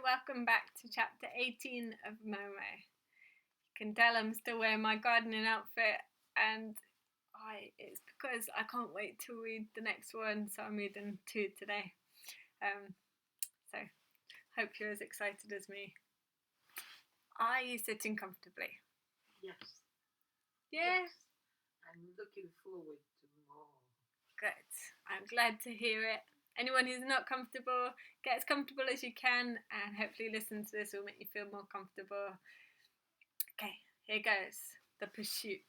welcome back to chapter 18 of Momo. You can tell I'm still wearing my gardening outfit, and it's because I can't wait to read the next one, so I'm reading 2 today. So hope you're as excited as me. Are you sitting comfortably? Yes. Yeah? Yes. I'm looking forward to more. Good. I'm glad to hear it. Anyone who's not comfortable, get as comfortable as you can, and hopefully listen to this will make you feel more comfortable. Okay, here goes. The pursuit.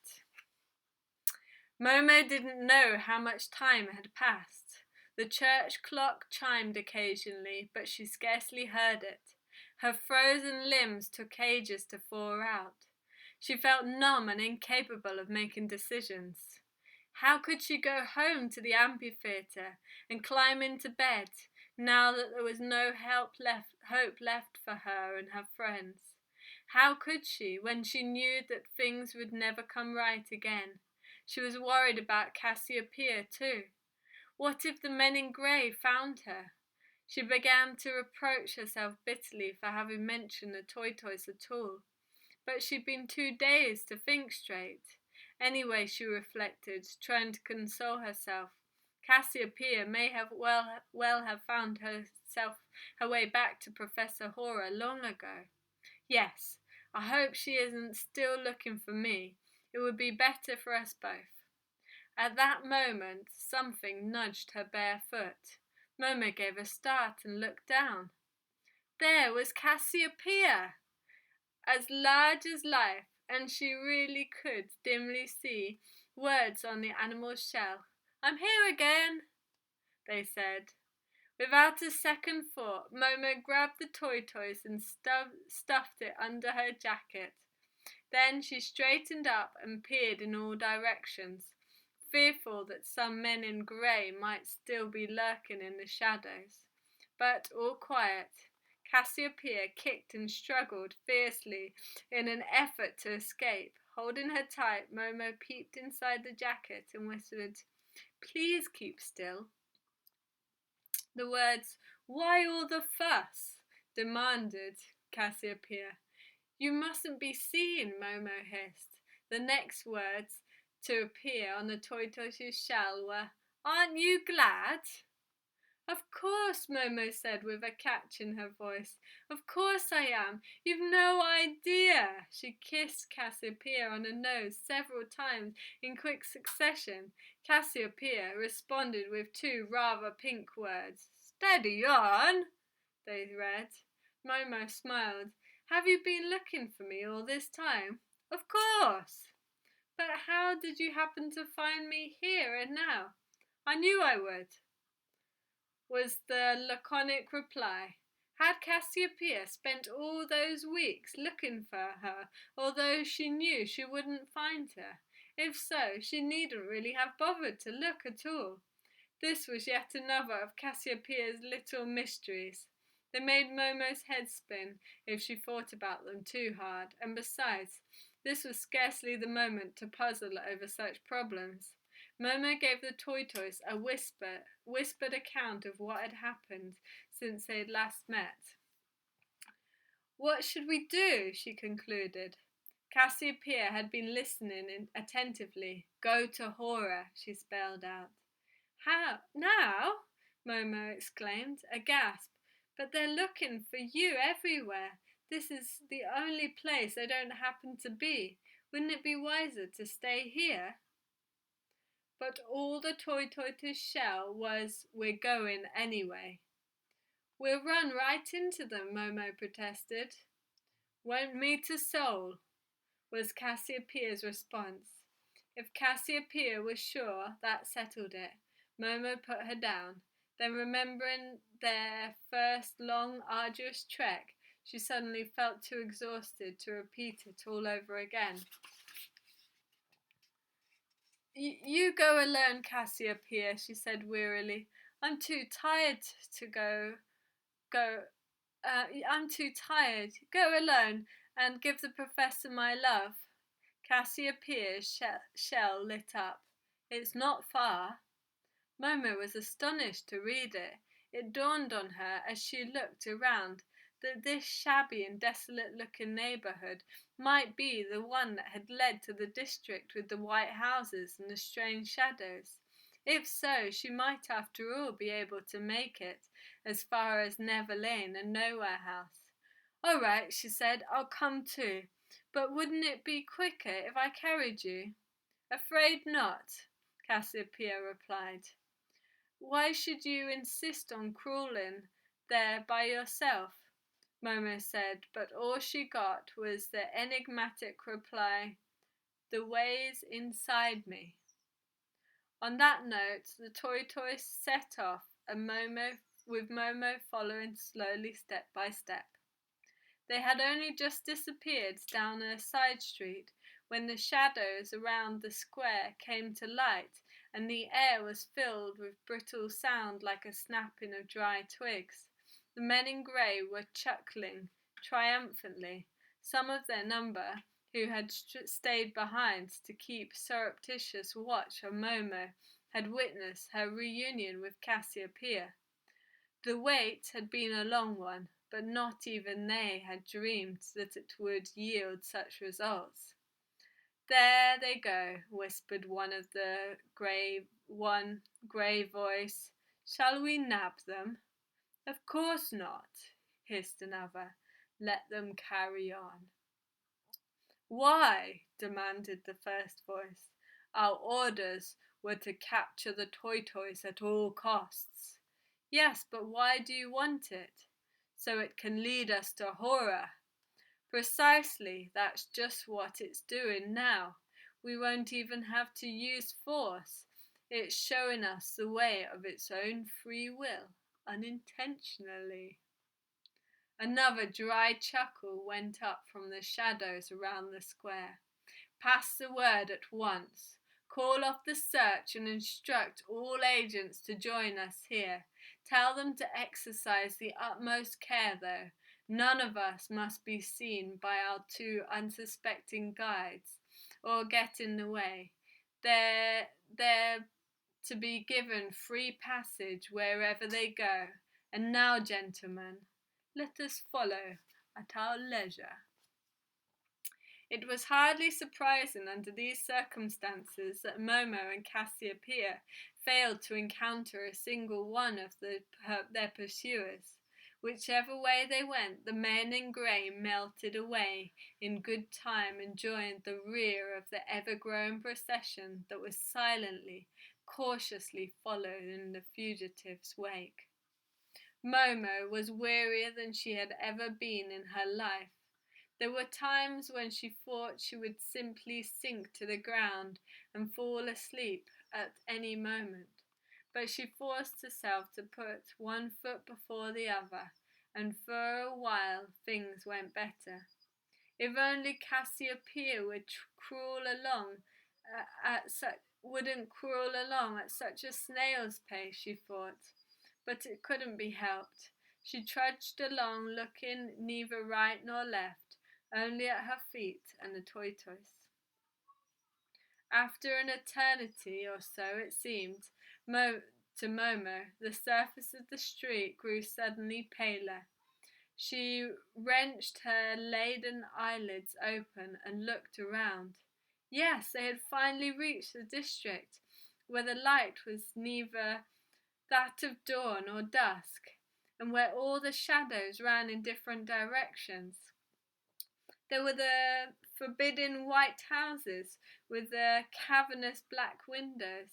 Momo didn't know how much time had passed. The church clock chimed occasionally, but she scarcely heard it. Her frozen limbs took ages to thaw out. She felt numb and incapable of making decisions. How could she go home to the amphitheatre and climb into bed now that there was no hope left for her and her friends? How could she, when she knew that things would never come right again? She was worried about Cassiopeia too. What if the men in grey found her? She began to reproach herself bitterly for having mentioned the tortoise at all. But she'd been too dazed to think straight. Anyway, she reflected, trying to console herself, Cassiopeia may have well have found her way back to Professor Hora long ago. Yes, I hope she isn't still looking for me. It would be better for us both. At that moment, something nudged her bare foot. Momo gave a start and looked down. There was Cassiopeia, as large as life, and she really could dimly see words on the animal's shell. I'm here again, they said. Without a second thought, Momo grabbed the tortoise and stuffed it under her jacket. Then she straightened up and peered in all directions, fearful that some men in grey might still be lurking in the shadows. But all quiet. Cassiopeia kicked and struggled fiercely in an effort to escape. Holding her tight, Momo peeped inside the jacket and whispered, Please keep still. The words, Why all the fuss? Demanded Cassiopeia. You mustn't be seen, Momo hissed. The next words to appear on the tortoise's shell were, Aren't you glad? Of course, Momo said with a catch in her voice. Of course I am. You've no idea. She kissed Cassiopeia on the nose several times in quick succession. Cassiopeia responded with 2 rather pink words. Steady on, they read. Momo smiled. Have you been looking for me all this time? Of course. But how did you happen to find me here and now? I knew I would, was the laconic reply. Had Cassiopeia spent all those weeks looking for her, although she knew she wouldn't find her? If so, she needn't really have bothered to look at all. This was yet another of Cassiopeia's little mysteries. They made Momo's head spin if she thought about them too hard, and besides, this was scarcely the moment to puzzle over such problems. Momo gave the tortoise a whispered account of what had happened since they had last met. What should we do? She concluded. Cassiopeia had been listening attentively. Go to Hora, she spelled out. How? Now? Momo exclaimed, aghast. But they're looking for you everywhere. This is the only place I don't happen to be. Wouldn't it be wiser to stay here? But all the tortoise's shell was, We're going anyway. We'll run right into them, Momo protested. Won't meet a soul, was Cassiopeia's response. If Cassiopeia was sure, that settled it. Momo put her down. Then, remembering their first long, arduous trek, she suddenly felt too exhausted to repeat it all over again. You go alone, Cassiopeia, she said wearily. I'm too tired to go. I'm too tired. Go alone and give the professor my love. Cassiopeia's shell lit up. It's not far. Momo was astonished to read it. It dawned on her as she looked around that this shabby and desolate-looking neighbourhood might be the one that had led to the district with the white houses and the strange shadows. If so, she might after all be able to make it as far as Never Lane and Nowhere House. "All right," she said, "I'll come too. But wouldn't it be quicker if I carried you?" "Afraid not," Cassiopeia replied. "Why should you insist on crawling there by yourself?" Momo said, but all she got was the enigmatic reply, "The way's inside me." On that note, the tortoise set off, and Momo following slowly step by step. They had only just disappeared down a side street when the shadows around the square came to light and the air was filled with brittle sound like a snapping of dry twigs. The men in grey were chuckling triumphantly. Some of their number, who had stayed behind to keep surreptitious watch on Momo, had witnessed her reunion with Cassiopeia. The wait had been a long one, but not even they had dreamed that it would yield such results. "There they go," whispered one grey voice. "Shall we nab them?" "Of course not," hissed another. "Let them carry on." "Why?" demanded the first voice. "Our orders were to capture the tortoise at all costs." "Yes, but why do you want it?" "So it can lead us to horror." "Precisely, that's just what it's doing now. We won't even have to use force. It's showing us the way of its own free will, unintentionally." Another dry chuckle went up from the shadows around the square. "Pass the word at once. Call off the search and instruct all agents to join us here. Tell them to exercise the utmost care, though. None of us must be seen by our two unsuspecting guides, or get in the way. They're to be given free passage wherever they go. And now, gentlemen, let us follow at our leisure." It was hardly surprising under these circumstances that Momo and Cassiopeia failed to encounter a single one of their pursuers. Whichever way they went, the men in grey melted away in good time and joined the rear of the ever-growing procession that was silently, cautiously following in the fugitives' wake. Momo was wearier than she had ever been in her life. There were times when she thought she would simply sink to the ground and fall asleep at any moment, but she forced herself to put one foot before the other, and for a while things went better. If only Cassiopeia wouldn't crawl along at such a snail's pace, she thought, but it couldn't be helped. She trudged along, looking neither right nor left, only at her feet and the tortoise. After an eternity or so, it seemed, to Momo, the surface of the street grew suddenly paler. She wrenched her laden eyelids open and looked around. Yes, they had finally reached the district, where the light was neither that of dawn or dusk, and where all the shadows ran in different directions. There were the forbidding white houses with their cavernous black windows,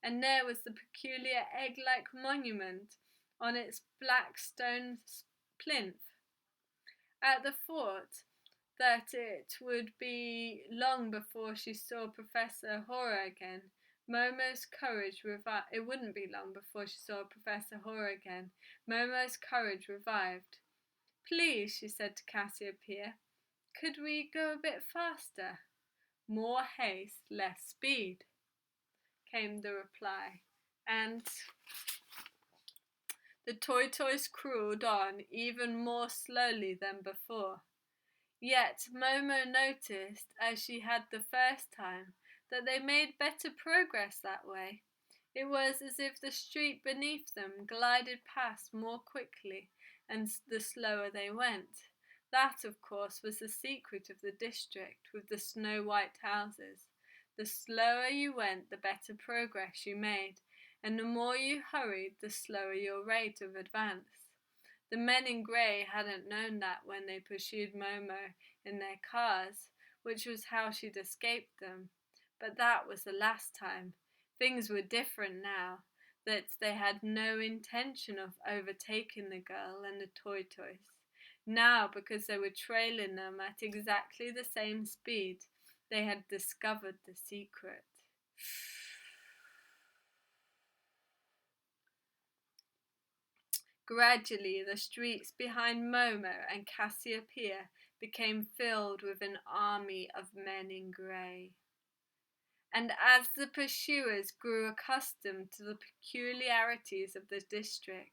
and there was the peculiar egg-like monument on its black stone plinth. At the thought that it would be long before she saw Professor Horror again, Momo's courage revived. It wouldn't be long before she saw Professor Horror again. Momo's courage revived. "Please," she said to Cassiopeia, "could we go a bit faster?" "More haste, less speed," came the reply, and the tortoise crawled on even more slowly than before. Yet Momo noticed, as she had the first time, that they made better progress that way. It was as if the street beneath them glided past more quickly, and the slower they went. That, of course, was the secret of the district with the snow-white houses. The slower you went, the better progress you made, and the more you hurried, the slower your rate of advance. The men in grey hadn't known that when they pursued Momo in their cars, which was how she'd escaped them. But that was the last time. Things were different now, that they had no intention of overtaking the girl and the toys. Now, because they were trailing them at exactly the same speed, they had discovered the secret. Gradually, the streets behind Momo and Cassiopeia became filled with an army of men in grey. And as the pursuers grew accustomed to the peculiarities of the district,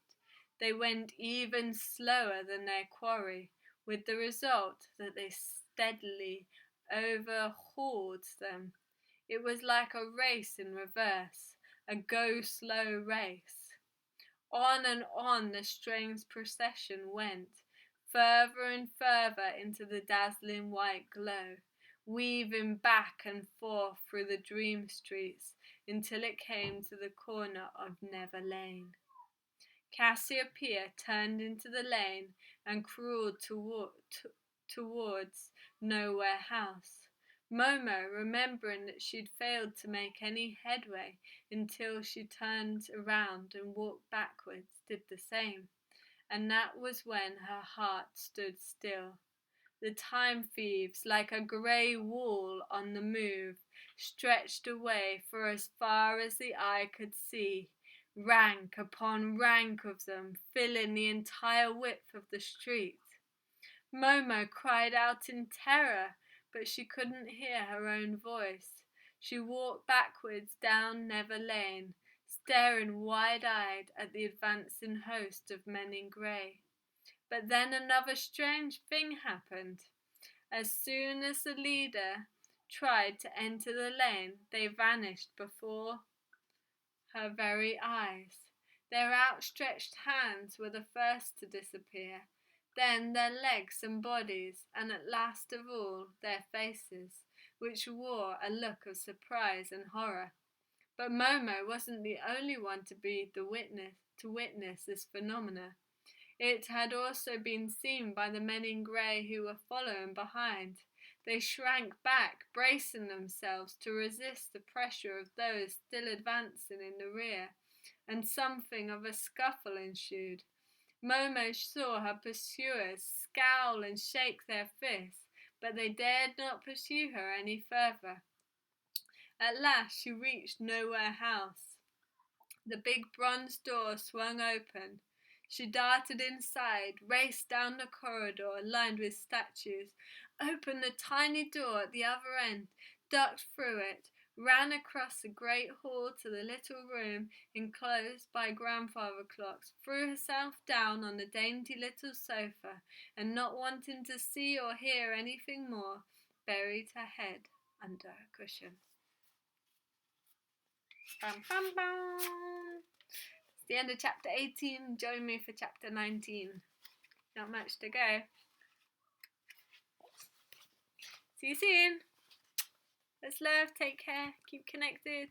they went even slower than their quarry, with the result that they steadily overhauled them. It was like a race in reverse, a go-slow race. On and on the strange procession went, further and further into the dazzling white glow, weaving back and forth through the dream streets until it came to the corner of Never Lane. Cassiopeia turned into the lane and crawled towards Nowhere House. Momo, remembering that she'd failed to make any headway until she turned around and walked backwards, did the same, and that was when her heart stood still. The time thieves, like a grey wall on the move, stretched away for as far as the eye could see, rank upon rank of them, filling the entire width of the street. Momo cried out in terror, but she couldn't hear her own voice. She walked backwards down Never Lane, staring wide-eyed at the advancing host of men in grey. But then another strange thing happened. As soon as the leader tried to enter the lane, they vanished before her very eyes. Their outstretched hands were the first to disappear, then their legs and bodies, and at last of all their faces, which wore a look of surprise and horror. But Momo wasn't the only one to be the witness this phenomena. It had also been seen by the men in grey who were following behind. They shrank back, bracing themselves to resist the pressure of those still advancing in the rear, and something of a scuffle ensued. Momo saw her pursuers scowl and shake their fists, but they dared not pursue her any further. At last she reached Nowhere House. The big bronze door swung open. She darted inside, raced down the corridor lined with statues, opened the tiny door at the other end, ducked through it, ran across the great hall to the little room enclosed by grandfather clocks, threw herself down on the dainty little sofa, and not wanting to see or hear anything more, buried her head under a cushion. Bam, bam, bam. It's the end of chapter 18. Join me for chapter 19. Not much to go. See you soon. Let's love, take care, keep connected.